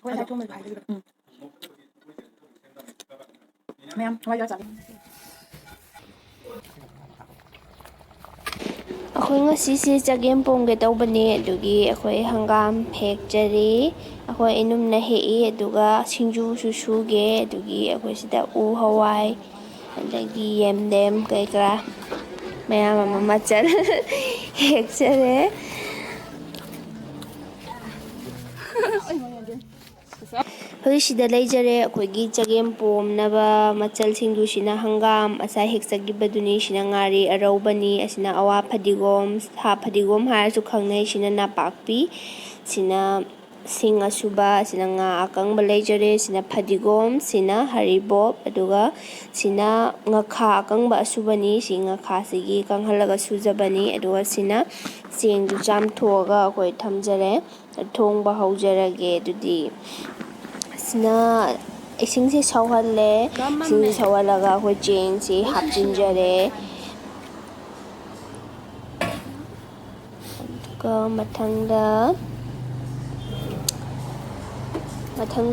ꯍꯣꯏ ꯉꯁꯥꯏ ꯊꯣꯡꯕꯗꯣ ꯍꯥꯏꯈꯤꯕꯗꯣ ꯃꯌꯥꯝ ꯍꯋꯥꯏꯖꯥꯔ ꯆꯥꯕꯤ ꯑꯩꯈꯣꯏ ꯉꯁꯤꯁꯦ ꯆꯒꯦꯝ ꯄꯣꯝꯒꯦ ꯇꯧꯕꯅꯦ ꯑꯗꯨꯒꯤ ꯑꯩꯈꯣꯏ ꯍꯪꯒꯥꯝ ꯍꯦꯛꯆꯔꯤ ꯑꯩꯈꯣꯏ ꯏꯅꯨꯝꯅ ꯍꯦꯛꯏ ꯑꯗꯨꯒ ꯁꯤꯡꯖꯨꯁꯨ ꯁꯨꯒꯦ ꯑꯗꯨꯒꯤ ꯑꯩꯈꯣꯏ ꯁꯤꯗ ꯎ ꯍꯋꯥꯏ ꯑꯗꯒꯤ ꯌꯦꯟꯗꯦꯝ ꯀꯩꯀꯔꯥ ꯃꯌꯥꯝ ꯑꯃ ꯃꯆꯜ ꯍꯦꯛꯆꯔꯦ ꯍꯧꯖꯤꯛ ꯁꯤꯗ ꯂꯩꯖꯔꯦ ꯑꯩꯈꯣꯏꯒꯤ ꯆꯒꯦꯝ ꯄꯣꯝꯅꯕ ꯃꯆꯜꯁꯤꯡꯗꯨꯁꯤꯅ ꯍꯪꯒꯥꯝ ꯉꯁꯥꯏ ꯍꯦꯛꯆꯈꯤꯕꯗꯨꯅꯤ ꯁꯤꯅ ꯉꯥꯔꯤ ꯑꯔꯧꯕꯅꯤ ꯑꯁꯤꯅ ꯑꯋꯥ ꯐꯗꯤꯒꯣꯝ ꯐꯗꯤꯒꯣꯝ ꯍꯥꯏꯔꯁꯨ ꯈꯪꯅꯩ ꯁꯤꯅ ꯅꯄꯥꯛꯄꯤ ꯁꯤꯅ ꯁꯤꯡ ꯑꯁꯨꯕ ꯑꯁꯤꯅ ꯉꯥ ꯑꯀꯪꯕ ꯂꯩꯖꯔꯦ ꯁꯤꯅ ꯐꯗꯤꯒꯣꯝ ꯁꯤꯅ ꯍꯔꯤꯕꯣꯞ ꯑꯗꯨꯒ ꯁꯤꯅ ꯉꯈꯥ ꯑꯀꯪꯕ ꯑꯁꯨꯕꯅꯤ ꯁꯤ ꯉꯈꯥꯁꯤꯒꯤ ꯀꯪꯍꯜꯂꯒ ꯁꯨꯖꯕꯅꯤ ꯑꯗꯨꯒ ꯁꯤꯅ ꯆꯦꯡꯗꯨ ꯆꯥꯝꯊꯣꯛꯑꯒ ꯑꯩꯈꯣꯏ ꯊꯝꯖꯔꯦ ꯊꯣꯡꯕ ꯍꯧꯖꯔꯒꯦ ꯑꯗꯨꯗꯤ ꯑꯁꯤꯅ ꯏꯁꯤꯡꯁꯤ ꯁꯧꯍꯜꯂꯦ ꯏꯁꯤꯡꯁꯤ ꯁꯧꯍꯜꯂꯒ ꯑꯩꯈꯣꯏ ꯆꯦꯡꯁꯤ ꯍꯥꯞꯆꯤꯟꯖꯔꯦ ꯑꯗꯨꯒ ꯃꯊꯪꯗ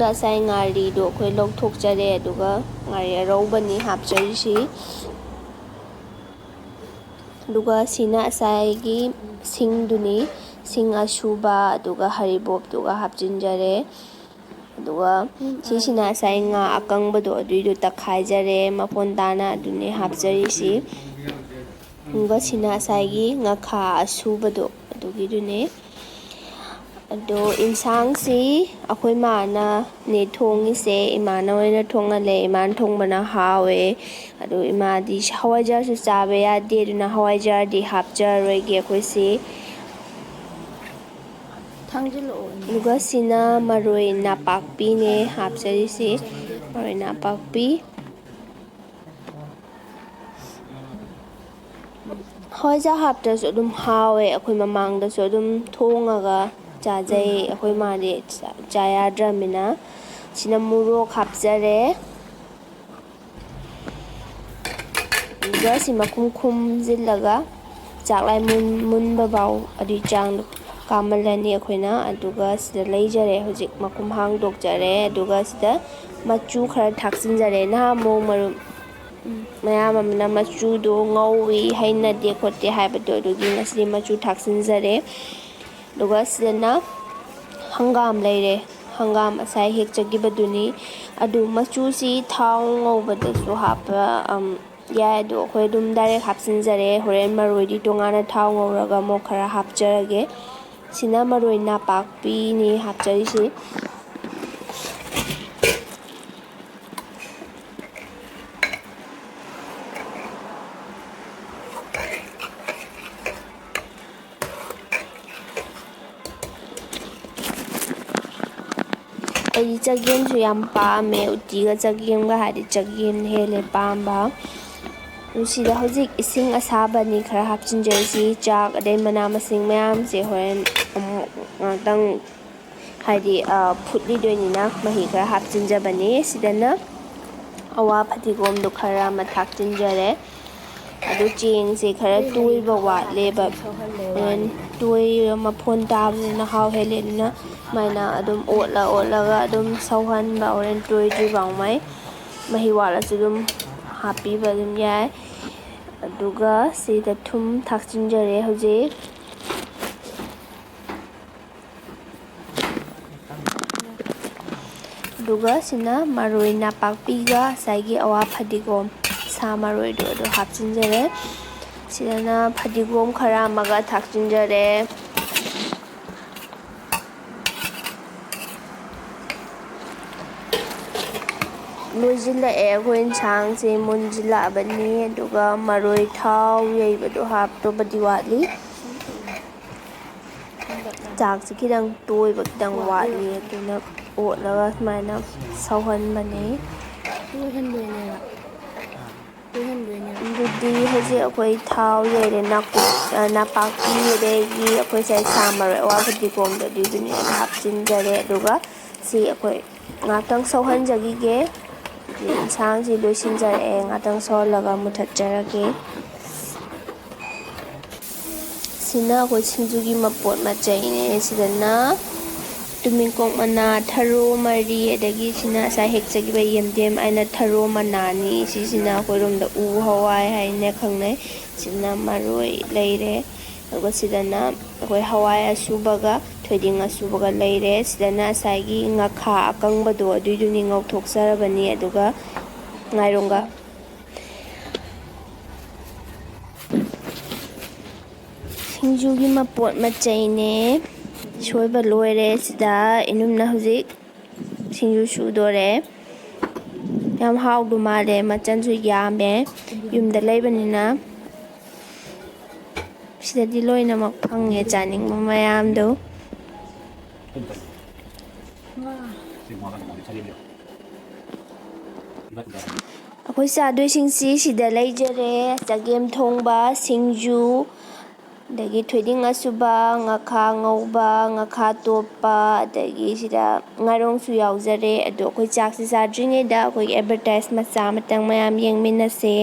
ꯉꯁꯥꯏ ꯉꯥꯔꯤꯗꯣ ꯑꯩꯈꯣꯏ ꯂꯧꯊꯣꯛꯆꯔꯦ ꯑꯗꯨꯒ ꯉꯥꯔꯤ ꯑꯔꯧꯕꯅꯤ ꯍꯥꯞꯆꯔꯤꯁꯤ ꯑꯗꯨꯒ ꯁꯤꯅ ꯉꯁꯥꯏꯒꯤ ꯁꯤꯡꯗꯨꯅꯤ ꯁꯤꯡ ꯑꯁꯨꯕ ꯑꯗꯨꯒ ꯍꯔꯤꯕꯣꯞꯇꯨꯒ ꯍꯥꯞꯆꯤꯟꯖꯔꯦ ꯑꯗꯨꯒ ꯁꯤꯁꯤꯅ ꯉꯁꯥꯏ ꯉꯥ ꯑꯀꯪꯕꯗꯣ ꯑꯗꯨꯏꯗꯣ ꯇꯛꯈꯥꯏꯖꯔꯦ ꯃꯐꯣꯟ ꯇꯥꯅ ꯑꯗꯨꯅꯦ ꯍꯥꯞꯆꯔꯤꯁꯤ ꯑꯗꯨꯒ ꯁꯤꯅ ꯉꯁꯥꯏꯒꯤ ꯉꯈꯥ ꯑꯁꯨꯕꯗꯣ ꯑꯗꯨꯒꯤꯗꯨꯅꯦ ꯑꯗꯣ ꯌꯦꯟꯁꯥꯡꯁꯤ ꯑꯩꯈꯣꯏ ꯃꯥꯅꯅꯦ ꯊꯣꯡꯉꯤꯁꯦ ꯏꯃꯥꯅ ꯑꯣꯏꯅ ꯊꯣꯡꯍꯜꯂꯦ ꯏꯃꯥꯅ ꯊꯣꯡꯕꯅ ꯍꯥꯎꯋꯦ ꯑꯗꯨ ꯏꯃꯥꯗꯤ ꯍꯋꯥꯏꯖꯥꯔꯁꯨ ꯆꯥꯕ ꯌꯥꯗꯦ ꯑꯗꯨꯅ ꯍꯋꯥꯏꯖꯥꯔꯗꯤ ꯍꯥꯞꯆꯔꯔꯣꯏꯒꯦ ꯑꯩꯈꯣꯏꯁꯤ ꯊꯥꯡꯖꯤꯜꯂꯛꯑꯣ ꯑꯗꯨꯒ ꯁꯤꯅ ꯃꯔꯣꯏ ꯅꯄꯥꯛꯄꯤꯅꯦ ꯍꯥꯞꯆꯔꯤꯁꯤ ꯃꯔꯣꯏ ꯅꯄꯥꯛꯄꯤ ꯍꯋꯥꯏꯖꯥꯔ ꯍꯥꯞꯇ꯭ꯔꯁꯨ ꯑꯗꯨꯝ ꯍꯥꯎꯋꯦ ꯑꯩꯈꯣꯏ ꯃꯃꯥꯡꯗꯁꯨ ꯑꯗꯨꯝ ꯊꯣꯡꯉꯒ ꯆꯥꯖꯩ ꯑꯩꯈꯣꯏ ꯃꯥꯗꯤ ꯆꯥ ꯌꯥꯗ꯭ꯔꯃꯤꯅ ꯁꯤꯅ ꯃꯣꯔꯣꯛ ꯍꯥꯞꯆꯔꯦ ꯑꯗꯨꯒ ꯁꯤ ꯃꯈꯨꯝ ꯈꯨꯝꯖꯤꯜꯂꯒ ꯆꯥꯛꯂꯥꯏ ꯃꯨꯟꯕ ꯐꯥꯎ ꯑꯗꯨꯒꯤ ꯆꯥꯡꯗꯣ ꯀꯥꯝꯍꯜꯂꯅꯤ ꯑꯩꯈꯣꯏꯅ ꯑꯗꯨꯒ ꯁꯤꯗ ꯂꯩꯖꯔꯦ ꯍꯧꯖꯤꯛ ꯃꯈꯨꯝ ꯍꯥꯡꯗꯣꯛꯆꯔꯦ ꯑꯗꯨꯒ ꯁꯤꯗ ꯃꯆꯨ ꯈꯔ ꯊꯥꯛꯆꯤꯟꯖꯔꯦ ꯅꯍꯥꯟꯃꯨꯛ ꯃꯔꯨꯞ ꯃꯌꯥꯝ ꯑꯃꯅ ꯃꯆꯨꯗꯣ ꯉꯧꯋꯤ ꯍꯩꯅꯗꯦ ꯈꯣꯠꯇꯦ ꯍꯥꯏꯕꯗꯣ ꯑꯗꯨꯒꯤ ꯉꯁꯤꯗꯤ ꯃꯆꯨ ꯊꯥꯛꯆꯤꯟꯖꯔꯦ ꯑꯗꯨꯒ ꯁꯤꯗꯅ ꯍꯪꯒꯥꯝ ꯂꯩꯔꯦ ꯍꯪꯒꯥꯝ ꯉꯁꯥꯏ ꯍꯦꯛꯆꯈꯤꯕꯗꯨꯅꯤ ꯑꯗꯨ ꯃꯆꯨꯁꯤ ꯊꯥꯎ ꯉꯧꯕꯗꯁꯨ ꯍꯥꯞꯄ ꯌꯥꯏ ꯑꯗꯣ ꯑꯩꯈꯣꯏ ꯑꯗꯨꯝ ꯗꯥꯏꯔꯦꯛ ꯍꯥꯞꯆꯤꯟꯖꯔꯦ ꯍꯣꯔꯦꯟ ꯃꯔꯣꯏꯗꯤ ꯇꯣꯉꯥꯟꯅ ꯊꯥꯎ ꯉꯧꯔꯒ ꯑꯃꯨꯛ ꯈꯔ ꯍꯥꯞꯆꯔꯒꯦ ꯁꯤꯅ ꯃꯔꯣꯏ ꯅꯄꯥꯛꯄꯤꯅꯤ ꯍꯥꯞꯆꯔꯤꯁꯤ ꯑꯩꯗꯤ ꯆꯒꯦꯝꯁꯨ ꯌꯥꯝ ꯄꯥꯝꯃꯦ ꯎꯇꯤꯒ ꯆꯒꯦꯝꯒ ꯍꯥꯏꯗꯤ ꯆꯒꯦꯝꯅ ꯍꯦꯜꯂꯦ ꯄꯥꯝꯕ ꯑꯗꯨ ꯁꯤꯗ ꯍꯧꯖꯤꯛ ꯏꯁꯤꯡ ꯑꯁꯥꯕꯅꯤ ꯈꯔ ꯍꯥꯞꯆꯤꯟꯖꯔꯤꯁꯤ ꯆꯥꯛ ꯑꯗꯩ ꯃꯅꯥ ꯃꯁꯤꯡ ꯃꯌꯥꯝꯁꯦ ꯍꯣꯔꯦꯟ ꯑꯃꯨꯛ ꯉꯥꯛꯇꯪ ꯍꯥꯏꯗꯤ ꯐꯨꯠꯂꯤꯗꯣꯏꯅꯤꯅ ꯃꯍꯤ ꯈꯔ ꯍꯥꯞꯆꯤꯟꯖꯕꯅꯤ ꯁꯤꯗꯅ ꯑꯋꯥ ꯐꯗꯤꯒꯣꯝꯗꯣ ꯈꯔ ꯑꯃ ꯊꯥꯛꯆꯤꯟꯖꯔꯦ ꯑꯗꯨ ꯆꯦꯡꯁꯦ ꯈꯔ ꯇꯣꯏꯕ ꯋꯥꯠꯂꯦꯕ ꯍꯣꯔꯦꯟ ꯇꯣꯏꯔ ꯃꯐꯣꯟ ꯇꯥꯕꯅꯤꯅ ꯍꯥꯎ ꯍꯦꯜꯂꯦ ꯑꯗꯨꯅ ꯁꯨꯃꯥꯏꯅ ꯑꯗꯨꯝ ꯑꯣꯠꯂꯒ ꯑꯗꯨꯝ ꯁꯧꯍꯟꯕ ꯍꯣꯔꯦꯟ ꯇꯣꯏꯗ꯭ꯔꯤꯐꯥꯎ ꯃꯩ ꯃꯍꯤ ꯋꯥꯠꯂꯁꯨ ꯑꯗꯨꯝ ꯍꯥꯞꯄꯤꯕ ꯑꯗꯨꯝ ꯌꯥꯏ ꯑꯗꯨꯒ ꯁꯤꯗ ꯊꯨꯝ ꯊꯥꯛꯆꯤꯟꯖꯔꯦ ꯍꯧꯖꯤꯛ ꯑꯗꯨꯒ ꯁꯤꯅ ꯃꯔꯣꯏ ꯅꯄꯥꯛꯄꯤꯒ ꯉꯁꯥꯏꯒꯤ ꯑꯋꯥ ꯐꯗꯤꯒꯣꯝ ꯁꯥ ꯃꯔꯣꯏꯗꯣ ꯑꯗꯨ ꯍꯥꯞꯆꯤꯟꯖꯔꯦ ꯁꯤꯗꯅ ꯐꯗꯤꯒꯣꯝ ꯈꯔ ꯑꯃꯒ ꯊꯥꯛꯆꯤꯟꯖꯔꯦ ꯂꯣꯏꯁꯤꯜꯂꯛꯑꯦ ꯑꯩꯈꯣꯏ ꯌꯦꯟꯁꯥꯡꯁꯦ ꯃꯨꯟꯁꯤꯜꯂꯛꯑꯕꯅꯤ ꯑꯗꯨꯒ ꯃꯔꯣꯏ ꯊꯥꯎ ꯌꯩꯕꯗꯣ ꯍꯥꯞꯇꯧꯕꯗꯤ ꯋꯥꯠꯂꯤ ꯆꯥꯛꯁꯤ ꯈꯤꯇꯪ ꯇꯣꯏꯕ ꯈꯤꯇꯪ ꯋꯥꯠꯂꯤ ꯑꯗꯨꯅ ꯑꯣꯠꯂꯒ ꯁꯨꯃꯥꯏꯅ ꯁꯧꯍꯟꯕꯅꯤ ꯇꯣꯏꯍꯟꯗꯣꯏꯅꯦꯕ ꯑꯗꯨꯗꯤ ꯍꯧꯖꯤꯛ ꯑꯩꯈꯣꯏ ꯊꯥꯎ ꯌꯩꯔꯦ ꯅꯄꯥꯛꯄꯤ ꯑꯗꯒꯤ ꯑꯩꯈꯣꯏ ꯉꯁꯥꯏ ꯁꯥ ꯃꯔꯣꯏ ꯑꯋꯥ ꯐꯗꯤꯒꯣꯝꯗꯣ ꯑꯗꯨꯏꯗꯨꯅꯦ ꯑꯗꯨ ꯍꯥꯞꯆꯤꯟꯖꯔꯦ ꯑꯗꯨꯒ ꯁꯤ ꯑꯩꯈꯣꯏ ꯉꯥꯛꯇꯪ ꯁꯧꯍꯟꯖꯈꯤꯒꯦ ꯌꯦꯟꯁꯥꯡꯁꯤ ꯂꯣꯏꯁꯤꯟꯖꯔꯛꯑꯦ ꯉꯥꯛꯇꯪ ꯁꯧꯍꯜꯂꯒ ꯃꯨꯊꯠꯆꯔꯒꯦ ꯁꯤꯅ ꯑꯩꯈꯣꯏ ꯁꯤꯡꯖꯨꯒꯤ ꯃꯄꯣꯠ ꯃꯆꯩꯅꯦ ꯁꯤꯗꯅ ꯇꯨꯃꯤꯡꯀꯣꯛ ꯃꯅꯥ ꯊꯔꯣ ꯃꯔꯤ ꯑꯗꯒꯤ ꯁꯤꯅ ꯉꯁꯥꯏ ꯍꯦꯛꯆꯈꯤꯕ ꯌꯦꯟꯗꯦꯝ ꯑꯩꯅ ꯊꯔꯣ ꯃꯅꯥꯅꯤ ꯁꯤꯁꯤꯅ ꯑꯩꯈꯣꯏꯔꯣꯝꯗ ꯎ ꯍꯋꯥꯏ ꯍꯥꯏꯅ ꯈꯪꯅꯩ ꯁꯤꯅ ꯃꯔꯣꯏ ꯂꯩꯔꯦ ꯑꯗꯨꯒ ꯁꯤꯗꯅ ꯑꯩꯈꯣꯏ ꯍꯋꯥꯏ ꯑꯁꯨꯕꯒ ꯊꯣꯏꯗꯤꯡ ꯑꯁꯨꯕꯒ ꯂꯩꯔꯦ ꯁꯤꯗꯅ ꯉꯁꯥꯏꯒꯤ ꯉꯥꯈꯥ ꯑꯀꯪꯕꯗꯣ ꯑꯗꯨꯏꯗꯨꯅꯤ ꯉꯧꯊꯣꯛꯆꯔꯕꯅꯤ ꯑꯗꯨꯒ ꯉꯥꯏꯔꯣꯡꯒ ꯁꯤꯡꯖꯨꯒꯤ ꯃꯄꯣꯠ ꯃꯆꯩꯅꯦ ꯁꯣꯏꯕ ꯂꯣꯏꯔꯦ ꯁꯤꯗ ꯏꯅꯨꯝꯅ ꯍꯧꯖꯤꯛ ꯁꯤꯡꯖꯨ ꯁꯨꯗꯣꯔꯦ ꯌꯥꯝ ꯍꯥꯎꯗꯧ ꯃꯥꯜꯂꯦ ꯃꯆꯜꯁꯨ ꯌꯥꯝꯃꯦ ꯌꯨꯝꯗ ꯂꯩꯕꯅꯤꯅ ꯁꯤꯗꯗꯤ ꯂꯣꯏꯅꯃꯛ ꯐꯪꯉꯦ ꯆꯥꯅꯤꯡꯕ ꯃꯌꯥꯝꯗꯣ ꯑꯩꯈꯣꯏ ꯆꯥꯗꯣꯏꯁꯤꯡꯁꯤ ꯁꯤꯗ ꯂꯩꯖꯔꯦ ꯆꯒꯦꯝ ꯊꯣꯡꯕ ꯁꯤꯡꯖꯨ ꯑꯗꯒꯤ ꯊꯣꯏꯗꯤꯡ ꯑꯁꯨꯕ ꯉꯥꯈꯥ ꯉꯧꯕ ꯉꯥꯈꯥ ꯇꯣꯞꯄ ꯑꯗꯒꯤ ꯁꯤꯗ ꯉꯥꯔꯣꯡꯁꯨ ꯌꯥꯎꯖꯔꯦ ꯑꯗꯣ ꯑꯩꯈꯣꯏ ꯆꯥꯛꯁꯤ ꯆꯥꯗ꯭ꯔꯤꯉꯩꯗ ꯑꯩꯈꯣꯏꯒꯤ ꯑꯦꯗꯚꯔꯇꯥꯏꯁ ꯃꯆꯥ ꯃꯇꯪ ꯃꯌꯥꯝ ꯌꯦꯡꯃꯤꯟꯅꯁꯦ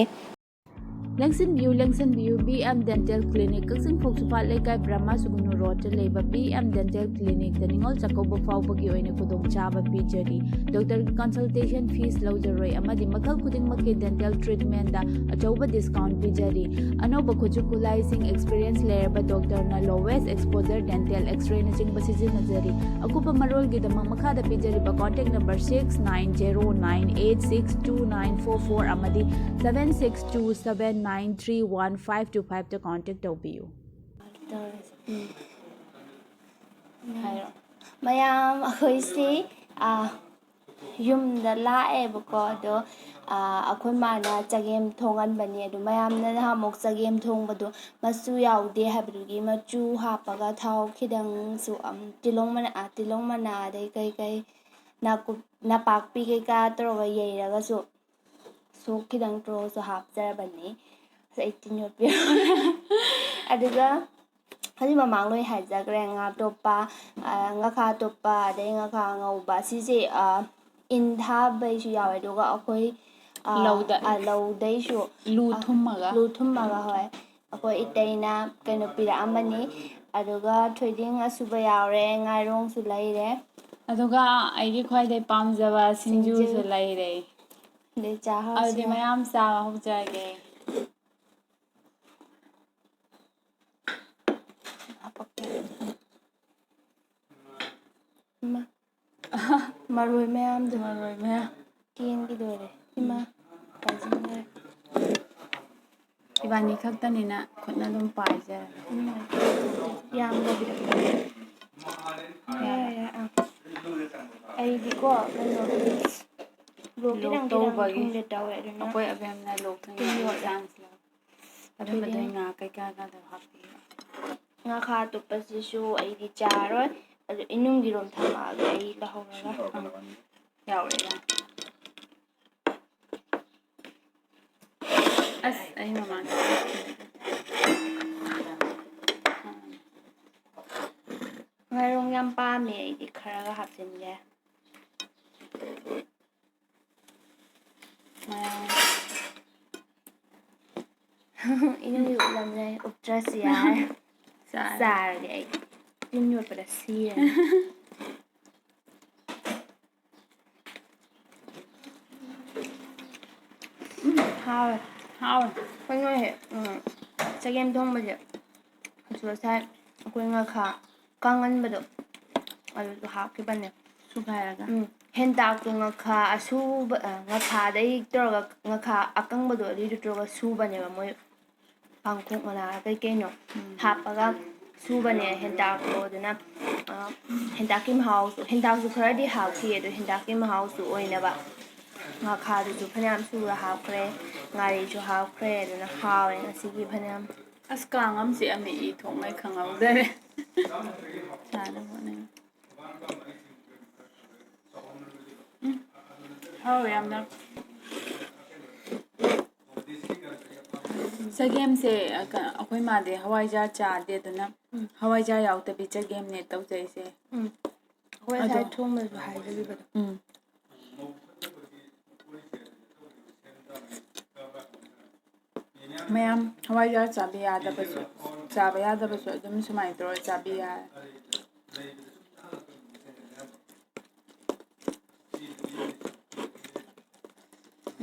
ꯂꯦꯡꯁꯤꯟꯕꯤꯌꯨ BM ꯗꯦꯟꯇꯦꯜ ꯀ꯭ꯂꯤꯅꯤꯛ ꯀꯛꯆꯤꯡ ꯐꯧꯁꯨꯄꯥꯠ ꯂꯩꯀꯥꯏ ꯕ꯭ꯔꯍ꯭ꯃ ꯁꯨꯒꯨꯅꯨ ꯔꯣꯗꯇ ꯂꯩꯕ BM ꯗꯦꯟꯇꯦꯜ ꯀ꯭ꯂꯤꯅꯤꯛꯇ ꯅꯤꯡꯉꯣꯜ ꯆꯥꯛꯀꯧꯕ ꯐꯥꯎꯕꯒꯤ ꯑꯣꯏꯅ ꯈꯨꯗꯣꯡꯆꯥꯕ ꯄꯤꯖꯔꯤ ꯗꯣꯛꯇꯔꯒꯤ ꯀꯟꯁꯜꯇꯦꯁꯟ ꯐꯤꯁ ꯂꯧꯖꯔꯣꯏ ꯑꯃꯗꯤ ꯃꯈꯜ ꯈꯨꯗꯤꯡꯃꯛꯀꯤ ꯗꯦꯟꯇꯦꯜ ꯇ꯭ꯔꯤꯠꯃꯦꯟꯗ ꯑꯆꯧꯕ ꯗꯤꯁꯀꯥꯎꯟꯠ ꯄꯤꯖꯔꯤ ꯑꯅꯧꯕ ꯈꯨꯠꯁꯨ ꯈꯨꯠꯂꯥꯏꯁꯤꯡ ꯑꯦꯛꯁꯄꯤꯔꯤꯌꯦꯟꯁ ꯂꯩꯔꯕ ꯗꯣꯛꯇꯔꯅ ꯂꯣꯋꯦꯁ ꯑꯦꯛꯁꯄꯣꯖꯔ ꯗꯦꯟꯇꯦꯜ ꯑꯦꯛꯁ-ꯔꯦꯅꯆꯤꯡꯕ ꯁꯤꯖꯤꯟꯅꯖꯔꯤ ꯑꯀꯨꯞꯄ ꯃꯔꯣꯜꯒꯤꯗꯃꯛ ꯃꯈꯥꯗ ꯄꯤꯖꯔꯤꯕ ꯀꯣꯟꯇꯦꯛ ꯅꯝꯕꯔ 6909862944 ꯑꯃꯗꯤ 7627931525ꯗ ꯀꯣꯟꯇꯦꯛ ꯇꯧꯕꯤꯌꯨ ꯃꯌꯥꯝ ꯑꯩꯈꯣꯏꯁꯤ ꯌꯨꯝꯗ ꯂꯥꯛꯑꯦꯕꯀꯣ ꯑꯗꯣ ꯑꯩꯈꯣꯏ ꯃꯥꯅ ꯆꯒꯦꯝ ꯊꯣꯡꯍꯟꯕꯅꯤ ꯑꯗꯣ ꯃꯌꯥꯝꯅ ꯅꯍꯥꯟꯃꯨꯛ ꯆꯒꯦꯝ ꯊꯣꯡꯕꯗꯣ ꯃꯆꯨ ꯌꯥꯎꯗꯦ ꯍꯥꯏꯕꯗꯨꯒꯤ ꯃꯆꯨ ꯍꯥꯞꯄꯒ ꯊꯥꯎ ꯈꯤꯇꯪꯁꯨ ꯇꯤꯜꯍꯧ ꯃꯅꯥ ꯑꯗꯩ ꯀꯩꯀꯩ ꯅꯄꯥꯛꯄꯤ ꯀꯩꯀꯥ ꯇꯧꯔꯒ ꯌꯩꯔꯒꯁꯨ ꯁꯣꯛ ꯈꯤꯇꯪ ꯇꯧꯔꯒꯁꯨ ꯍꯥꯞꯆꯔꯕꯅꯤ ꯑꯩ ꯇꯤꯟ ꯌꯣꯠꯄꯤꯔ ꯑꯗꯨꯒ ꯍꯧꯖꯤꯛ ꯃꯃꯥꯡ ꯂꯣꯏ ꯍꯥꯏꯖꯈ꯭ꯔꯦ ꯉꯥ ꯇꯣꯞꯄ ꯉꯥꯈꯥ ꯇꯣꯞꯄ ꯑꯗꯩ ꯉꯥꯈꯥ ꯉꯧꯕ ꯁꯤꯁꯦ ꯏꯟ ꯊꯥꯕꯩꯁꯨ ꯌꯥꯎꯋꯦ ꯑꯗꯨꯒ ꯑꯩꯈꯣꯏ ꯂꯧꯗꯩꯁꯨ ꯂꯨ ꯊꯨꯝꯃꯒ ꯍꯣꯏ ꯑꯩꯈꯣꯏ ꯏꯇꯩꯅ ꯀꯩꯅꯣ ꯄꯤꯔꯛꯑꯝꯕꯅꯤ ꯑꯗꯨꯒ ꯊꯣꯏꯗꯤꯡ ꯑꯁꯨꯕ ꯌꯥꯎꯔꯦ ꯉꯥꯏꯔꯣꯡꯁꯨ ꯂꯩꯔꯦ ꯑꯗꯨꯒ ꯑꯩꯒꯤ ꯈ꯭ꯋꯥꯏꯗꯩ ꯄꯥꯝꯖꯕ ꯁꯤꯡꯖꯨꯁꯨ ꯂꯩꯔꯦ ꯑꯗꯩ ꯆꯥꯍꯧꯁꯤ ꯑꯗꯨꯗꯤ ꯃꯌꯥꯝ ꯆꯥꯕ ꯍꯧꯖꯒꯦ ꯃꯔꯣꯏ ꯃꯌꯥꯝꯗꯣ ꯃꯔꯣꯏ ꯃꯌꯥꯝ ꯀꯦꯟꯈꯤꯗꯣꯔꯦ ꯏꯃꯥ ꯄꯥꯏꯁꯤꯟꯈ꯭ꯔꯦ ꯏꯕꯥꯅꯤ ꯈꯛꯇꯅꯤꯅ ꯈꯨꯠꯅ ꯑꯗꯨꯝ ꯄꯥꯏꯖꯔꯦ ꯌꯥꯔꯦ ꯑꯩꯗꯤꯀꯣ ꯀꯩꯅꯣ ꯂꯣꯛ ꯈꯤꯇꯪ ꯇꯧꯕꯒꯤ ꯊꯨꯡꯒꯦ ꯇꯧꯋꯦ ꯑꯗꯨꯅ ꯑꯩꯈꯣꯏ ꯑꯕꯦꯝꯅ ꯂꯣꯛ ꯇꯤꯟ ꯊꯨꯡꯕꯒꯤ ꯌꯣꯠꯂꯦ ꯆꯥꯟꯁ ꯂꯧ ꯊꯣꯏꯗꯤꯡ ꯑꯗꯨꯝꯕꯗꯩ ꯉꯥ ꯀꯩꯀꯥꯒꯗꯣ ꯍꯥꯞꯄꯤꯕ ꯉꯥꯈꯥ ꯇꯨꯞꯄꯁꯤꯁꯨ ꯑꯩꯗꯤ ꯆꯥꯔꯣꯏ ꯑꯗꯨ ꯏꯅꯨꯡꯒꯤꯔꯣꯝ ꯊꯝꯃꯛꯑꯒꯦ ꯑꯩ ꯂꯧꯍꯧꯔꯒ ꯌꯥꯎꯔꯛꯑꯦ ꯑꯁ ꯑꯩ ꯃꯃꯥꯡꯗ ꯉꯥꯏꯔꯣꯡ ꯌꯥꯝ ꯄꯥꯝꯃꯦ ꯑꯩꯗꯤ ꯈꯔꯒ ꯍꯥꯞꯆꯤꯟꯒꯦ ꯏꯅꯨꯡꯒꯤ ꯎꯠꯂꯝꯅꯦ ꯎꯞꯇ꯭ꯔꯁꯨ ꯌꯥꯔꯦ ꯆꯥꯔꯒꯦ ꯑꯩ ꯇꯤꯟ ꯌꯣꯠꯄꯗ ꯁꯤꯔꯅꯤ ꯍꯥꯎꯋꯦ ꯀꯩꯅꯣꯍꯦ ꯆꯒꯦꯝ ꯊꯣꯡꯕꯁꯦ ꯉꯁꯥꯏ ꯑꯩꯈꯣꯏ ꯉꯥꯈꯥ ꯀꯪꯍꯟꯕꯗꯣ ꯑꯗꯨꯁꯨ ꯍꯥꯞꯈꯤꯕꯅꯦ ꯁꯨꯒꯥꯏꯔꯒ ꯍꯦꯟꯇꯥꯛꯇꯣ ꯉꯥꯈꯥ ꯑꯁꯨꯕ ꯉꯥꯈꯥꯗꯩ ꯇꯧꯔꯒ ꯉꯥꯈꯥ ꯑꯀꯪꯕꯗꯣ ꯑꯗꯨꯏꯗꯨ ꯇꯧꯔꯒ ꯁꯨꯕꯅꯦꯕ ꯃꯣꯏ ꯄꯥꯡꯈꯣꯛ ꯃꯅꯥ ꯀꯩꯀꯩꯅꯣ ꯍꯥꯞꯄꯒ ꯁꯨꯕꯅꯦ ꯍꯦꯟꯇꯥꯛꯇꯣ ꯑꯗꯨꯅ ꯍꯦꯟꯇꯥꯛꯀꯤ ꯃꯍꯥꯎꯁꯨ ꯍꯦꯟꯇꯥꯛꯁꯨ ꯈꯔꯗꯤ ꯍꯥꯞꯈꯤ ꯑꯗꯨ ꯍꯦꯟꯇꯥꯛꯀꯤ ꯃꯍꯥꯎꯁꯨ ꯑꯣꯏꯅꯕ ꯉꯥꯈꯥꯗꯨꯁꯨ ꯐꯅꯌꯥꯝ ꯁꯨꯔ ꯍꯥꯞꯈ꯭ꯔꯦ ꯉꯥꯔꯤꯁꯨ ꯍꯥꯞꯈ꯭ꯔꯦ ꯑꯗꯨꯅ ꯍꯥꯎꯋꯦ ꯉꯁꯤꯒꯤ ꯐꯅꯌꯥꯝ ꯑꯁ ꯀꯥꯡ ꯑꯃ ꯆꯤꯛꯑꯝꯃꯤ ꯏ ꯊꯣꯛꯉꯩ ꯈꯪꯍꯧꯗꯔꯦ ꯆꯥꯅꯕ ꯍꯣꯠꯅꯩ ꯍꯥꯎꯋꯦ ꯌꯥꯝꯅ ꯆꯒꯦꯝꯁꯦ ꯑꯩꯈꯣꯏ ꯃꯥꯗꯤ ꯍꯋꯥꯏꯖꯥꯔ ꯆꯥꯗꯦ ꯑꯗꯨꯅ ꯍꯋꯥꯏꯖꯥꯔ ꯌꯥꯎꯗꯕꯤ ꯆꯒꯦꯝꯅꯦ ꯇꯧꯖꯩꯁꯦ ꯑꯩꯈꯣꯏ ꯑꯗꯣ ꯉꯁꯥꯏ ꯊꯣꯡꯕꯁꯨ ꯍꯥꯏꯖꯈꯤꯕꯗꯣ ꯃꯌꯥꯝ ꯍꯋꯥꯏꯖꯥꯔ ꯆꯥꯕ ꯌꯥꯗꯕꯁꯨ ꯑꯗꯨꯝ ꯁꯨꯃꯥꯏꯅ ꯇꯧꯔ ꯆꯥꯕꯤ ꯌꯥꯔꯦ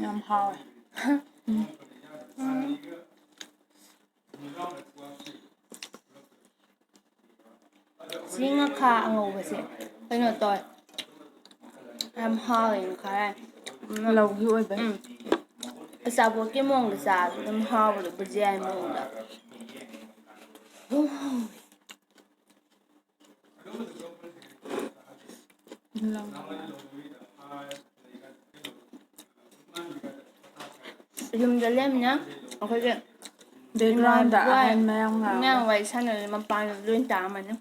ꯌꯥꯝ ꯍꯥꯎꯋꯦ ꯁꯤ ꯉꯈꯥ ꯑꯉꯧꯕꯁꯦ ꯀꯩꯅꯣ ꯇꯧꯋꯦ ꯌꯥꯝ ꯍꯥꯎꯋꯦꯅ ꯈꯔ ꯂꯧꯒꯤ ꯑꯣꯏꯕꯩ ꯑꯆꯥꯄꯣꯠꯀꯤ ꯃꯑꯣꯡꯗ ꯆꯥꯕꯁꯨ ꯑꯗꯨꯝ ꯍꯥꯎꯕꯗꯣ ꯕꯨꯖꯤꯌꯥꯒꯤ ꯃꯑꯣꯡꯗ ꯑꯗꯨꯝ ꯍꯥꯎꯋꯦ ꯌꯨꯝꯗ ꯂꯩꯔꯃꯤꯅ ꯑꯩꯈꯣꯏꯁꯦ ꯕꯦꯛꯒ꯭ꯔꯥꯎꯟꯗ ꯑꯍꯟ ꯃꯌꯥꯝ ꯉꯥꯡꯕ ꯃꯌꯥꯝ ꯋꯥꯔꯤ ꯁꯥꯟꯅꯔꯦ ꯃꯄꯥꯟꯗ ꯂꯣꯏ ꯇꯥꯔꯝꯃꯅꯤ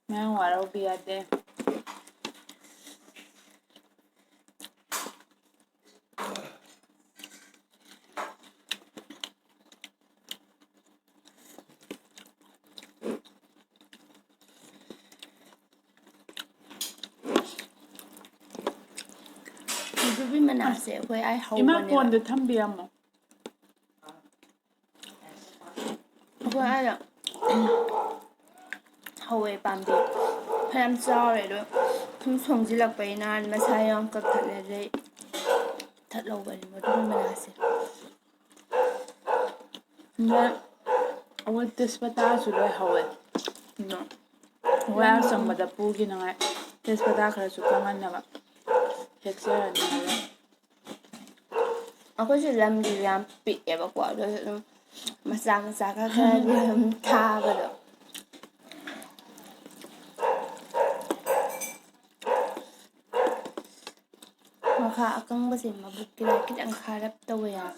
ꯃꯌꯥꯝ ꯋꯥꯔꯧꯕꯤ ꯌꯥꯗꯦ ꯃꯨꯗꯨꯕꯤ ꯃꯅꯥꯁꯦ ꯑꯩꯈꯣꯏ ꯑꯩ ꯏꯃꯥ ꯍꯧꯕꯅꯦꯕ ꯀꯣꯟꯗꯣ ꯊꯝꯕꯤꯔꯝꯃꯣ ꯑꯩꯈꯣꯏ ꯑꯥꯗ ꯍꯧꯋꯦ ꯄꯥꯝꯕꯤ ꯐꯅꯌꯥꯝ ꯆꯥꯎꯔꯦ ꯑꯗꯣ ꯁꯨꯝ ꯁꯣꯡꯁꯤꯜꯂꯛꯄꯩ ꯅꯍꯥꯟ ꯃꯁꯥ ꯌꯥꯝ ꯀꯛꯊꯠꯂꯦ ꯑꯗꯩ ꯊꯠꯍꯧꯕꯅꯤ ꯃꯗꯨꯒꯤ ꯃꯅꯥꯁꯦ ꯑꯩꯈꯣꯏ ꯇꯦꯖꯄꯇꯥꯁꯨ ꯂꯣꯏ ꯍꯧꯋꯦ ꯋꯥꯔ ꯆꯪꯕꯗ ꯄꯨꯈꯤꯅꯉꯥꯏ ꯇꯦꯖꯄꯇꯥ ꯈꯔꯁꯨ ꯀꯪꯍꯟꯅꯕ ꯍꯦꯛꯆꯔꯅꯤ ꯍꯣꯔꯦꯟ ꯑꯩꯈꯣꯏꯁꯨ ꯂꯝꯗꯤ ꯌꯥꯝ ꯄꯤꯛꯑꯦꯕꯀꯣ ꯑꯗꯨꯁꯨ ꯑꯗꯨꯝ ꯃꯆꯥ ꯃꯆꯥ ꯈꯔꯗꯤ ꯑꯗꯨꯝ ꯊꯥꯕꯗꯣ ꯉꯈꯥ ꯑꯀꯪꯕꯁꯦ ꯃꯕꯨꯛꯀꯤꯗ ꯈꯤꯇꯪ ꯈꯥꯔꯞ ꯇꯧꯕ ꯌꯥꯎ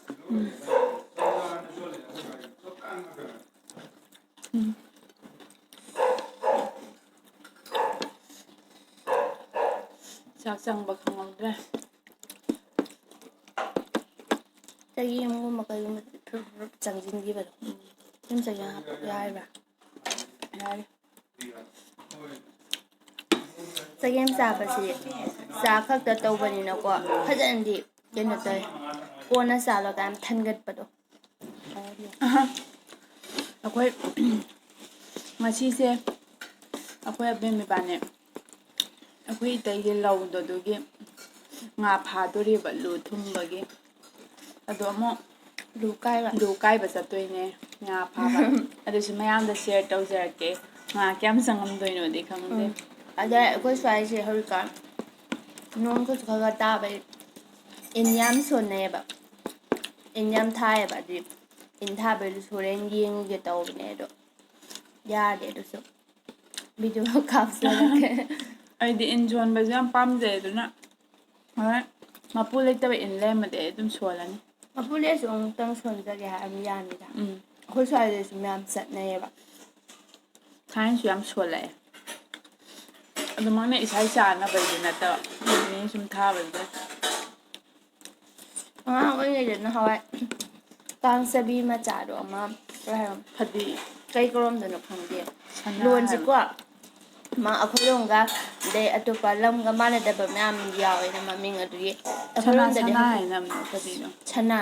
ꯆꯥꯛ ꯆꯪꯕ ꯈꯪꯍꯧꯗ꯭ꯔꯦ ꯆꯒꯦꯝꯒꯨꯝꯕ ꯀꯩꯒꯨꯝꯕ ꯆꯪꯁꯤꯟꯈꯤꯕꯗꯣ ꯑꯗꯨꯝ ꯆꯒꯦꯝ ꯍꯥꯞꯄ ꯌꯥꯔꯤꯕ꯭ꯔꯥ ꯌꯥꯔꯦ ꯆꯒꯦꯝ ꯆꯥꯕꯁꯤ ꯆꯥꯛ ꯈꯛꯇ ꯇꯧꯕꯅꯤꯅꯀꯣ ꯐꯖꯅꯗꯤ ꯀꯩꯅꯣ ꯇꯧꯋꯦ ꯀꯣꯟꯅ ꯆꯥꯜꯂꯒ ꯌꯥꯝ ꯊꯟꯒꯠꯄꯗꯣ ꯑꯩꯈꯣꯏ ꯉꯁꯤꯁꯦ ꯑꯩꯈꯣꯏ ꯑꯕꯦꯝ ꯏꯄꯥꯅꯦ ꯑꯩꯈꯣꯏ ꯏꯇꯩꯒꯤ ꯂꯧꯗꯣ ꯑꯗꯨꯒꯤ ꯉꯥ ꯐꯥꯗꯣꯔꯤꯕ ꯂꯨ ꯊꯨꯝꯕꯒꯤ ꯑꯗꯣ ꯑꯃꯨꯛ ꯂꯨ ꯀꯥꯏꯕ ꯆꯠꯇꯣꯏꯅꯦ ꯉꯥ ꯐꯥꯕ ꯑꯗꯨꯁꯨ ꯃꯌꯥꯝꯗ ꯁꯤꯌꯔ ꯇꯧꯖꯔꯛꯀꯦ ꯉꯥ ꯀꯌꯥꯝ ꯆꯪꯉꯝꯗꯣꯏꯅꯣꯗꯤ ꯈꯪꯗꯦ ꯑꯗ ꯑꯩꯈꯣꯏ ꯁ꯭ꯋꯥꯏꯁꯦ ꯍꯧꯖꯤꯛꯀꯥꯟ ꯅꯣꯡꯒꯁꯨ ꯈꯔ ꯈꯔ ꯇꯥꯕꯩ ꯏꯟ ꯌꯥꯝ ꯁꯣꯟꯅꯩꯌꯦꯕ ꯏꯟ ꯌꯥꯝ ꯊꯥꯏꯌꯦꯕ ꯑꯗꯨꯏ ꯏꯟ ꯊꯥꯕꯩꯗꯨꯁꯨ ꯍꯣꯔꯦꯟ ꯌꯦꯡꯉꯨꯒꯦ ꯇꯧꯕꯅꯦ ꯑꯗꯣ ꯌꯥꯔꯗꯤ ꯑꯗꯨꯁꯨ ꯚꯤꯗꯤꯑꯣ ꯀꯥꯞꯆꯔꯛꯀꯦ ꯑꯩꯗꯤ ꯏꯟ ꯁꯣꯟꯕꯁꯨ ꯌꯥꯝ ꯄꯥꯝꯖꯩ ꯑꯗꯨꯅ ꯍꯣꯏ ꯃꯄꯨ ꯂꯩꯇꯕ ꯏꯟ ꯂꯩꯔꯝꯃꯗꯤ ꯑꯩ ꯑꯗꯨꯝ ꯁꯣꯜꯂꯅꯤ ꯃꯄꯨ ꯂꯩꯔꯁꯨ ꯑꯃꯨꯛꯇꯪ ꯁꯣꯟꯖꯒꯦ ꯍꯥꯏꯔꯗꯤ ꯌꯥꯅꯤꯗ ꯎꯝ ꯑꯩꯈꯣꯏ ꯁ꯭ꯋꯥꯏꯗꯁꯨ ꯃꯌꯥꯝ ꯆꯠꯅꯩꯌꯦꯕ ꯊꯥꯏꯅꯁꯨ ꯌꯥꯝ ꯁꯣꯜꯂꯛꯑꯦ ꯑꯗꯨꯃꯛꯅ ꯏꯁꯥ ꯆꯥꯅꯕꯩꯗꯤ ꯅꯠꯇꯕ ꯃꯤꯅ ꯁꯨꯝ ꯊꯥꯕꯗꯨꯗ ꯑꯉꯥꯡ ꯑꯣꯏꯔꯤꯉꯩꯗ ꯅꯍꯥꯟꯋꯥꯏ ꯀꯥꯡꯆꯕꯤ ꯃꯆꯥꯗꯣ ꯑꯃ ꯀꯩ ꯍꯥꯏꯔꯣ ꯐꯗꯤ ꯀꯩ ꯀꯧꯔꯝꯗꯣꯏꯅꯣ ꯈꯪꯗꯦ ꯁꯅꯥ ꯍꯥꯏꯕ ꯂꯣꯟꯁꯤꯀꯣ ꯃꯥ ꯑꯩꯈꯣꯏꯔꯣꯝꯒ ꯑꯗꯩ ꯑꯇꯣꯞꯄ ꯂꯝꯒ ꯃꯥꯟꯅꯗꯕ ꯃꯌꯥꯝ ꯌꯥꯎꯋꯦꯅ ꯃꯃꯤꯡ ꯑꯗꯨꯒꯤ ꯑꯩꯈꯣꯏꯔꯣꯝꯗꯗꯤ ꯁꯅꯥ ꯍꯧꯖꯤꯛ ꯍꯥꯏꯅ ꯐꯗꯤꯗꯣ ꯁꯅꯥ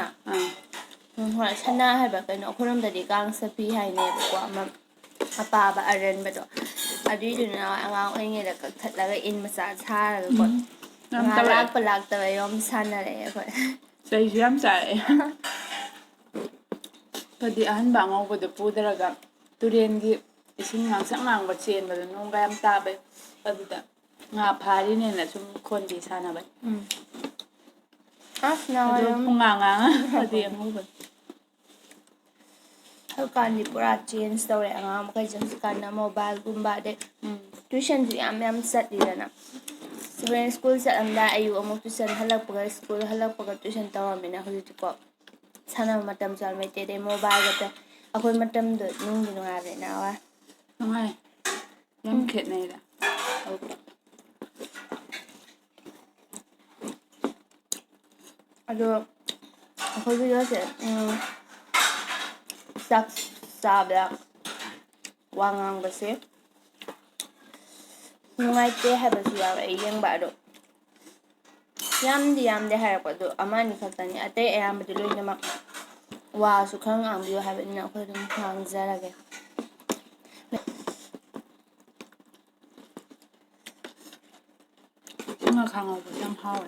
ꯑꯪ ꯍꯣꯏ ꯁꯅꯥ ꯍꯥꯏꯕ ꯀꯩꯅꯣ ꯑꯩꯈꯣꯏꯔꯣꯝꯗꯗꯤ ꯀꯥꯡ ꯆꯠꯄꯤ ꯍꯥꯏꯅꯩꯕꯀꯣ ꯑꯃ ꯑꯄꯥꯕ ꯑꯔꯟꯕꯗꯣ ꯑꯗꯨꯏꯗꯨꯅ ꯑꯉꯥꯡ ꯑꯣꯏꯔꯤꯉꯩꯗ ꯀꯛꯊꯠꯂꯒ ꯏꯟ ꯃꯆꯥ ꯁꯥꯔꯒꯀꯣ ꯌꯥꯝ ꯉꯥ ꯇꯧꯔꯛꯑꯦ ꯂꯥꯛꯄ ꯂꯥꯛꯇꯕ ꯌꯣꯝ ꯁꯥꯟꯅꯔꯛꯑꯦ ꯑꯩꯈꯣꯏ ꯆꯩꯁꯨ ꯌꯥꯝ ꯆꯥꯔꯛꯑꯦ ꯐꯗꯤ ꯑꯍꯟꯕ ꯑꯉꯧꯕꯗꯨ ꯄꯨꯗꯔꯒ ꯇꯨꯔꯦꯟꯒꯤ ꯏꯁꯤꯡ ꯉꯥꯡꯁꯪ ꯉꯥꯡꯕ ꯆꯦꯟꯕꯗ ꯅꯣꯡꯒ ꯌꯥꯝ ꯇꯥꯕꯩ ꯑꯗꯨꯗ ꯉꯥ ꯐꯥꯔꯤꯅꯦꯅ ꯁꯨꯝ ꯈꯣꯟꯕꯤ ꯁꯥꯟꯅꯕꯩ ꯑꯁ ꯑꯗꯣ ꯅꯍꯥꯟꯋꯥꯏ ꯄꯨꯡꯉꯥꯡ ꯉꯥꯡꯉ ꯐꯗꯤ ꯑꯉꯧꯕꯗꯣ ꯍꯧꯖꯤꯛꯀꯥꯟꯗꯤ ꯄꯨꯔꯥ ꯆꯦꯟꯖ ꯇꯧꯔꯦ ꯑꯉꯥꯡ ꯃꯈꯩꯁꯦ ꯍꯧꯖꯤꯛꯀꯥꯟꯗ ꯃꯣꯕꯥꯏꯜꯒꯨꯝꯕ ꯑꯗꯩ ꯇꯨꯏꯁꯟꯁꯨ ꯌꯥꯝ ꯌꯥꯝ ꯆꯠꯂꯤꯗꯅ ꯍꯣꯔꯦꯟ ꯁ꯭ꯀꯨꯜ ꯆꯠꯂꯝꯗꯥꯏ ꯑꯌꯨꯛ ꯑꯃꯨꯛ ꯇꯨꯏꯁꯟ ꯍꯜꯂꯛꯄꯒ ꯁ꯭ꯀꯨꯜ ꯍꯜꯂꯛꯄꯒ ꯇꯨꯏꯁꯟ ꯇꯧꯔꯝꯃꯤꯅ ꯍꯧꯖꯤꯛꯇꯤꯀꯣ ꯁꯥꯟꯅꯕ ꯃꯇꯝꯁꯨ ꯌꯥꯝ ꯂꯩꯇꯦ ꯑꯗꯩ ꯃꯣꯕꯥꯏꯜꯒꯇ ꯑꯩꯈꯣꯏ ꯃꯇꯝꯗꯣ ꯅꯨꯡꯗꯤ ꯅꯨꯡꯉꯥꯏꯕꯅꯤ ꯅꯍꯥꯟꯋꯥꯏ ꯅꯨꯡꯉꯥꯏ ꯌꯥꯝ ꯈꯦꯠꯅꯩꯗ ꯑꯗꯣ ꯑꯩꯈꯣꯏ ꯚꯤꯗꯤꯑꯣꯁꯦ ꯆꯥꯛ ꯆꯥꯕꯗ ꯋꯥ ꯉꯥꯡꯕꯁꯦ ꯅꯨꯡꯉꯥꯏꯇꯦ ꯍꯥꯏꯕꯁꯨ ꯌꯥꯎꯔꯛꯑꯦ ꯌꯦꯡꯕ ꯑꯗꯣ ꯌꯥꯝꯗꯤ ꯌꯥꯝꯗꯦ ꯍꯥꯏꯔꯛꯄ ꯑꯗꯣ ꯑꯃ ꯑꯅꯤ ꯈꯛꯇꯅꯤ ꯑꯇꯩ ꯑꯌꯥꯝꯕꯗꯤ ꯂꯣꯏꯅꯃꯛ ꯋꯥꯁꯨ ꯈꯔ ꯉꯥꯡꯕꯤꯌꯨ ꯍꯥꯏꯕꯅꯤꯅ ꯑꯩꯈꯣꯏ ꯑꯗꯨꯝ ꯉꯥꯡꯖꯔꯒꯦ ꯉꯥꯈꯥ ꯉꯧꯕꯁꯦ ꯌꯥꯝ ꯍꯥꯎꯋꯦ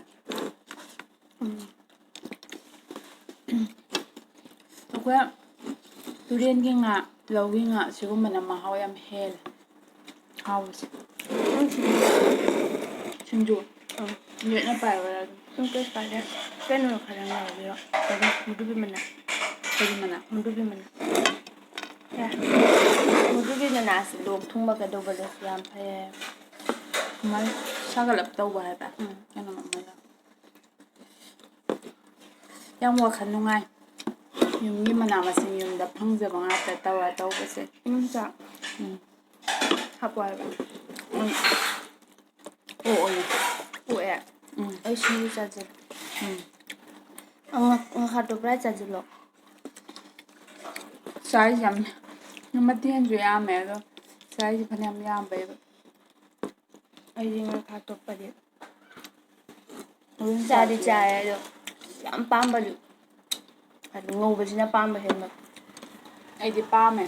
ꯑꯩꯈꯣꯏ ꯇꯨꯔꯦꯟꯒꯤ ꯉꯥ ꯂꯧꯒꯤ ꯉꯥ ꯁꯤꯒꯨꯝꯕꯅ ꯃꯍꯥꯎ ꯌꯥꯝ ꯍꯦꯜꯂꯦ ꯍꯥꯎꯕꯁꯦ ꯁꯤꯡꯖꯨ ꯌꯦꯠꯅ ꯄꯥꯏꯕꯔ ꯁꯨꯝ ꯀꯩꯁꯨ ꯀꯥꯏꯗꯦ ꯀꯩꯅꯣ ꯈꯔ ꯌꯥꯎꯕꯤꯔꯣ ꯃꯨꯗꯨꯕꯤ ꯃꯅꯥ ꯀꯔꯤ ꯃꯅꯥ ꯃꯨꯗꯨꯕꯤ ꯃꯅꯥ ꯃꯨꯗꯨꯕꯤ ꯃꯅꯥꯁꯤ ꯂꯣꯛ ꯊꯨꯡꯕ ꯀꯩꯗꯧꯕꯗꯁꯨ ꯌꯥꯝ ꯐꯩ ꯃꯥꯏ ꯁꯥꯒꯠꯂꯞ ꯇꯧꯕ ꯍꯥꯏꯕ ꯀꯩꯅꯣꯝ ꯑꯃꯅ ꯌꯥꯝ ꯋꯥꯈꯜ ꯅꯨꯡꯉꯥꯏ ꯌꯨꯝꯒꯤ ꯃꯅꯥ ꯃꯁꯤꯡ ꯌꯨꯝꯗ ꯐꯪꯖꯕ ꯉꯥꯛꯇ ꯇꯧꯔ ꯇꯧꯕꯁꯦ ꯆꯥꯛ ꯍꯥꯞꯄꯣ ꯍꯥꯏꯕ ꯑꯣꯛꯑꯣꯌꯦ ꯄꯣꯛꯑꯦ ꯑꯩ ꯁꯤꯡꯖꯨ ꯆꯥꯖꯩ ꯉꯥꯈꯥ ꯄꯨꯔꯥ ꯆꯥꯁꯤꯜꯂꯣ ꯆꯥꯔꯤꯁꯦ ꯌꯥꯝ ꯃꯊꯦꯜꯁꯨ ꯌꯥꯝꯃꯦ ꯑꯗꯣ ꯆꯥꯔꯤꯁꯦ ꯐꯅꯌꯥꯝ ꯌꯥꯝꯕꯩꯕ ꯑꯩꯗꯤ ꯉꯥꯈꯥ ꯇꯣꯞꯄꯗꯤ ꯍꯣꯔꯦꯟ ꯆꯥꯗꯤ ꯆꯥꯁꯤ ꯌꯥꯏ ꯆꯥꯔꯦ ꯑꯗꯣ ꯌꯥꯝ ꯄꯥꯝꯕꯗꯤ ꯍꯥꯏꯗꯤ ꯉꯧꯕꯁꯤꯅ ꯄꯥꯝꯕ ꯍꯦꯟꯕ ꯑꯩꯗꯤ ꯄꯥꯝꯃꯦ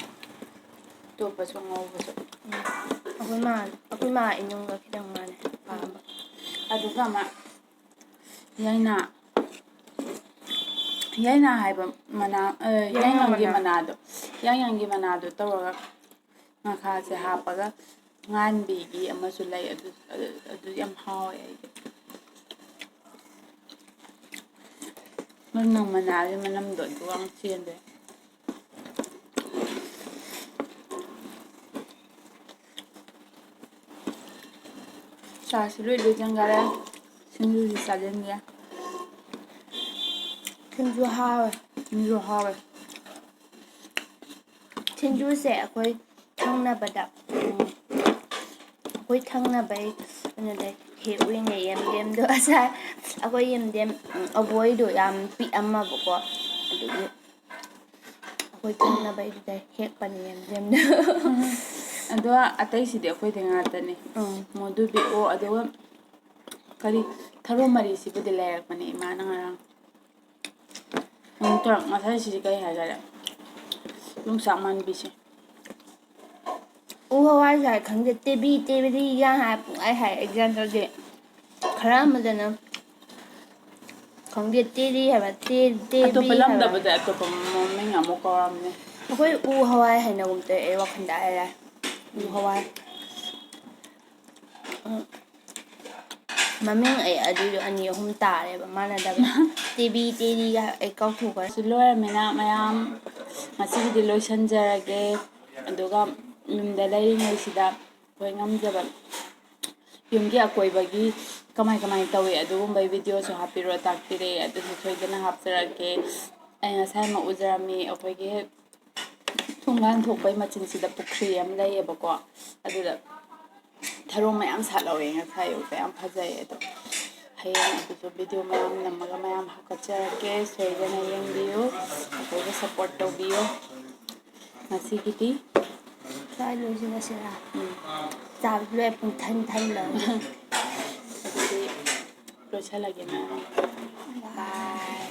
ꯇꯣꯞꯄꯁꯨ ꯉꯧꯕꯁꯨ ꯑꯩꯈꯣꯏ ꯃꯥ ꯏꯃꯨꯡꯒ ꯈꯤꯇꯪ ꯃꯥꯟꯅꯩ ꯄꯥꯝꯕ ꯑꯗꯨꯒ ꯑꯃ ꯌꯥꯏꯅꯥ ꯍꯥꯏꯕ ꯃꯅꯥ ꯌꯥꯏꯉꯪ ꯌꯥꯏꯉꯪꯒꯤ ꯃꯅꯥ ꯃꯅꯥꯗꯣ ꯌꯥꯏꯉꯪꯒꯤ ꯃꯅꯥꯗꯣ ꯇꯧꯔꯒ ꯉꯥꯈꯥꯁꯦ ꯍꯥꯞꯄꯒ ꯉꯥꯟꯕꯤꯒꯤ ꯑꯃꯁꯨ ꯂꯩ ꯑꯗꯨ ꯌꯥꯝ ꯍꯥꯎꯋꯦ ꯑꯩꯗꯤ ꯌꯥꯏꯉꯪ ꯃꯅꯥꯒꯤ ꯃꯅꯝꯗꯣ ꯑꯗꯨꯒ ꯆꯦꯟꯕꯦ ꯆꯥꯛꯁꯤ ꯂꯣꯏ ꯂꯣꯏꯁꯤꯟꯈꯔꯦ ꯁꯤꯡꯖꯨꯁꯤ ꯆꯥꯁꯤꯟꯒꯦ ꯁꯤꯡꯖꯨ ꯍꯥꯎꯋꯦ ꯁꯤꯡꯖꯨ ꯍꯥꯎꯋꯦ ꯁꯤꯡꯖꯨꯁꯦ ꯑꯩꯈꯣꯏ ꯊꯪꯅꯕꯗ ꯑꯩꯈꯣꯏ ꯊꯪꯅꯕꯩ ꯀꯩꯅꯣꯗꯩ ꯍꯦꯛꯎꯏꯅꯦ ꯌꯦꯟꯗꯦꯝꯗꯣ ꯉꯁꯥꯏ ꯑꯩꯈꯣꯏ ꯌꯦꯟꯗꯦꯝ ꯑꯕꯣꯏꯗꯣ ꯌꯥꯝ ꯄꯤꯛꯑꯝꯃꯕꯀꯣ ꯑꯗꯨꯒꯤ ꯑꯩꯈꯣꯏ ꯊꯪꯅꯕꯩꯗꯨꯗ ꯍꯦꯛꯄꯅꯤ ꯌꯦꯟꯗꯦꯝꯗꯣ ꯑꯗꯣ ꯑꯇꯩꯁꯤꯗꯤ ꯑꯩꯈꯣꯏꯗꯤ ꯉꯥꯛꯇꯅꯤ ꯃꯗꯨꯕꯤ ꯑꯣ ꯑꯗꯨꯒ ꯀꯔꯤ ꯊꯔꯣ ꯃꯔꯤꯁꯤꯕꯨꯗꯤ ꯂꯩꯔꯛꯄꯅꯦ ꯏꯃꯥꯅ ꯉꯔꯥꯡ ꯉꯁꯥꯏꯁꯤꯗꯤ ꯀꯔꯤ ꯍꯥꯏꯈꯔꯦ ꯌꯣꯡꯆꯥꯛ ꯃꯥꯟꯕꯤꯁꯦ ꯎ ꯍꯋꯥꯏꯁꯨ ꯍꯥꯏ ꯈꯪꯗꯦ ꯇꯦꯕꯤꯔꯤꯒ ꯍꯥꯏ ꯄꯨꯡꯍꯥꯏ ꯍꯥꯏ ꯑꯦꯛꯖꯥꯝ ꯇꯧꯗꯦ ꯈꯔ ꯑꯃꯗꯅ ꯈꯪꯗꯦ ꯇꯦꯔꯤ ꯍꯥꯏꯕ ꯇꯦꯕꯤ ꯑꯇꯣꯞꯄ ꯍꯥꯏꯕ ꯂꯝꯗꯕꯨꯗꯤ ꯑꯇꯣꯞꯄ ꯃꯃꯤꯡ ꯑꯃꯨꯛ ꯀꯧꯔꯝꯅꯤ ꯑꯩꯈꯣꯏ ꯎ ꯍꯋꯥꯏ ꯍꯥꯏꯅꯒꯨꯝ ꯇꯧꯑꯦ ꯑꯩ ꯋꯥꯈꯜꯗ ꯍꯥꯏꯔꯦ ꯎ ꯍꯋꯥꯏ ꯃꯃꯤꯡ ꯑꯩ ꯑꯗꯨꯏꯗꯣ ꯑꯅꯤ ꯑꯍꯨꯝ ꯇꯥꯔꯦꯕ ꯃꯥꯟꯅꯗꯕ ꯇꯦꯕꯤ ꯇꯦꯔꯤꯒ ꯑꯩ ꯀꯥꯎꯊꯣꯛꯈ꯭ꯔꯦ ꯁꯤ ꯂꯣꯏꯔꯕꯃꯤꯅ ꯃꯌꯥꯝ ꯉꯁꯤꯒꯤꯗꯤ ꯂꯣꯏꯁꯤꯟꯖꯔꯒꯦ ꯑꯗꯨꯒ ꯌꯨꯝꯗ ꯂꯩꯔꯤꯉꯩꯁꯤꯗ ꯑꯩꯈꯣই ꯉꯝꯖꯕ ꯌꯨꯝꯒꯤ ꯑꯀꯣꯏꯕꯒꯤ ꯀꯃꯥꯏ ꯀꯃꯥꯏꯅ ꯇꯧꯏ ꯑꯗꯨꯒꯨꯝꯕꯒꯤ ꯚꯤꯗꯤꯑꯣꯁꯨ ꯍꯥꯞꯄꯤꯔꯛꯑꯣ ꯇꯥꯛꯄꯤꯔꯛꯑꯦ ꯑꯗꯨꯁꯨ ꯁꯣꯏꯗꯅ ꯍꯥꯞꯆꯔꯛꯀꯦ ꯑꯩ ꯉꯁꯥꯏꯃꯛ ꯎꯖꯔꯝꯃꯤ ꯑꯩꯈꯣꯏꯒꯤ ꯍꯦꯛ ꯊꯣꯡꯒꯥꯟ ꯊꯣꯛꯄꯩ ꯃꯆꯤꯟꯁꯤꯗ ꯄꯨꯈ꯭ꯔꯤ ꯑꯃ ꯂꯩꯌꯦꯕꯀꯣ ꯑꯗꯨꯗ ꯊꯔꯣ ꯃꯌꯥꯝ ꯁꯥꯠꯍꯧꯋꯦ ꯉꯁꯥꯏ ꯑꯌꯨꯛꯇ ꯌꯥꯝ ꯐꯖꯩ ꯑꯗꯣ ꯍꯌꯦꯡ ꯑꯗꯨꯁꯨ ꯚꯤꯗꯤꯑꯣ ꯃꯌꯥꯝ ꯅꯝꯃꯒ ꯃꯌꯥꯝ ꯍꯥꯞꯀꯠꯆꯔꯛꯀꯦ ꯁꯣꯏꯗꯅ ꯌꯦꯡꯕꯤꯌꯨ ꯑꯩꯈꯣꯏꯕꯨ ꯁꯞꯄꯣꯔꯠ ꯇꯧꯕꯤꯌꯨ ꯉꯁꯤꯒꯤꯗꯤ ꯁ꯭ꯋꯥꯏ ꯂꯣꯏꯁꯤꯜꯂꯁꯤꯔꯥ ꯆꯥꯕꯁꯨ ꯂꯣꯏꯔꯦ ꯄꯨꯡ ꯊꯜꯂꯕꯅꯤ ꯑꯗꯨꯗꯤ ꯂꯣꯏꯁꯤꯜꯂꯒꯦ ꯃꯌꯥꯝ ꯕꯥꯏ